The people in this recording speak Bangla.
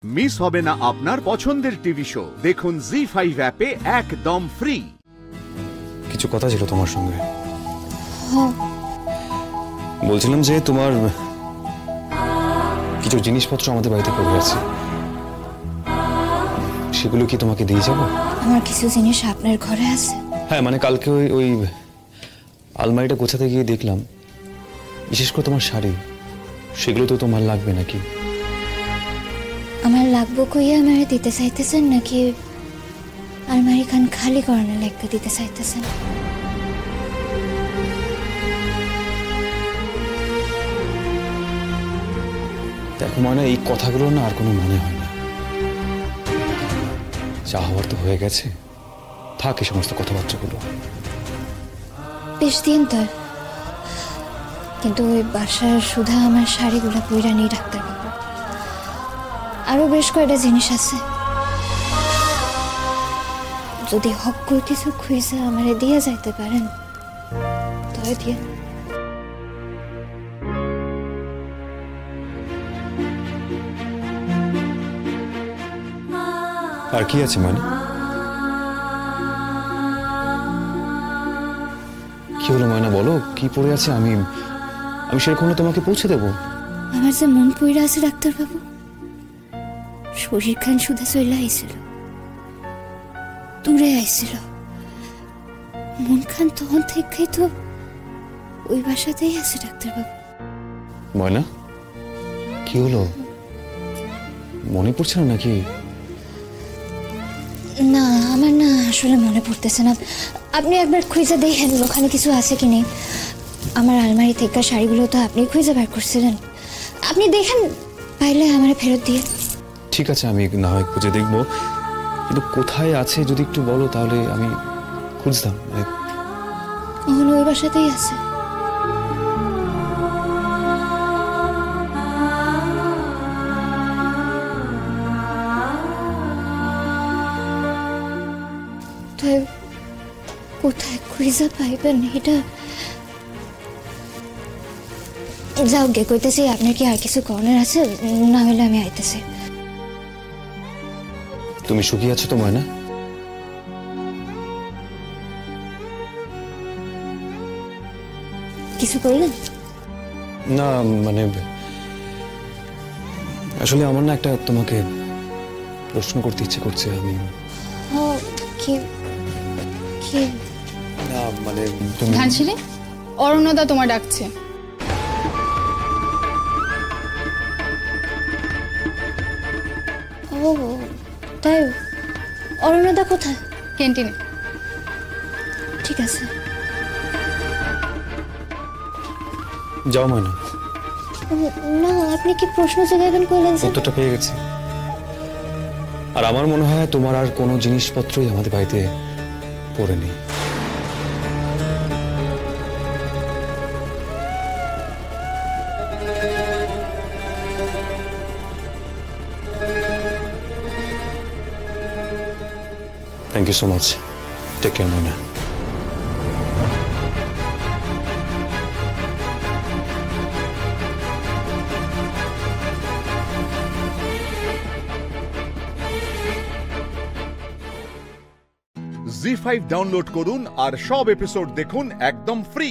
মিস হবে না আপনার পছন্দের টিভি শো। দেখুন জি5 অ্যাপে একদম ফ্রি। কিছু কথা ছিল তোমার সঙ্গে। বলছিলাম যে তোমার কিছু জিনিসপত্র আমাদের বাড়িতে পড়ে আছে, সেগুলো কি তোমাকে দিয়ে যাবো? আমার কিছু জিনিস আপনার ঘরে আছে। হ্যাঁ, মানে কালকে ওই আলমারিটা গোছাতে গিয়ে দেখলাম, বিশেষ করে তোমার শাড়ি, সেগুলো তো তোমার লাগবে নাকি? আমার লাগবো কইয়া আমারে দিতে চাইতেছেন নাকি আলমারি খান খালি করানোর লেখা দিতে চাইতেছেন? দেখো ময়না, এই কথাগুলো না আর কোনো মনে হয় না। যা হওয়ার তো হয়ে গেছে, থাক এই সমস্ত কথাবার্তাগুলো। বেশ দিন তো, কিন্তু ওই বাসার সুধা আমার শাড়িগুলো পইরা নেই ডাক্তারবাবু। আরো বেশ কয়েকটা জিনিস আছে, যদি হক করে কিছু খুঁজে আমারে দিয়ে যাইতে পারেন তবে দিয়ে। আর কি আছে মানে? কি হলো ময়না, বলো কি পড়ে আছে? আমি সেরকম তোমাকে পৌঁছে দেবো। আমার যে মন পইরা আছে ডাক্তারবাবু, শরীর খান সুধা চলে আইছিল, দূরে আইছিল, মন খান তখন থেকে তো ওই বাসাতেই আছে ডাক্তারবাবু। ময়না, কি হলো? মনে পড়ছে না নাকি? না, আমার না আসলে মনে পড়তেছে না। আপনি একবার খুঁজে দেখেন ওখানে কিছু আছে কি নেই। আমার আলমারি থেকে শাড়িগুলো তো আপনি খুঁজে বার করছিলেন, আপনি দেখেন, পাইলে আমার ফেরত দিয়ে। ঠিক আছে, আমি না হয় খুঁজে দেখবো, কিন্তু কোথায় আছে যদি একটু বলো তাহলে আমি খুঁজতাম। ওখানে ওই বাসাতেই আছে। কোথায় খুঁজে পাইবেন এটা? যাও গে কইতেছি, আপনার কি আর কিছু কর্নার আছে? না হলে আমি আইতেছি। তুমি সুখী আছো তো ময়না? কিছু করলেন না, মানে আসলে আমার না একটা তোমাকে প্রশ্ন করতে ইচ্ছে করছে। আমি কি কি না মানে তুমি ধানশিলি, অরণ্যদা তোমার ডাকছে। ও তাই? অরণ্যদা কোথায়? ক্যান্টিনে। ঠিক আছে, যাও ময়না। না আপনি কি প্রশ্ন জাগাবেন কইলেন? উত্তরটা পেয়ে গেছি। আর আমার মনে হয় তোমার আর কোনো জিনিসপত্রই আমাদের বাড়িতে পড়ে নেই। Thank you so much. Take care, Mona. Zee five download করুন আর সব এপিসোড দেখুন একদম ফ্রি।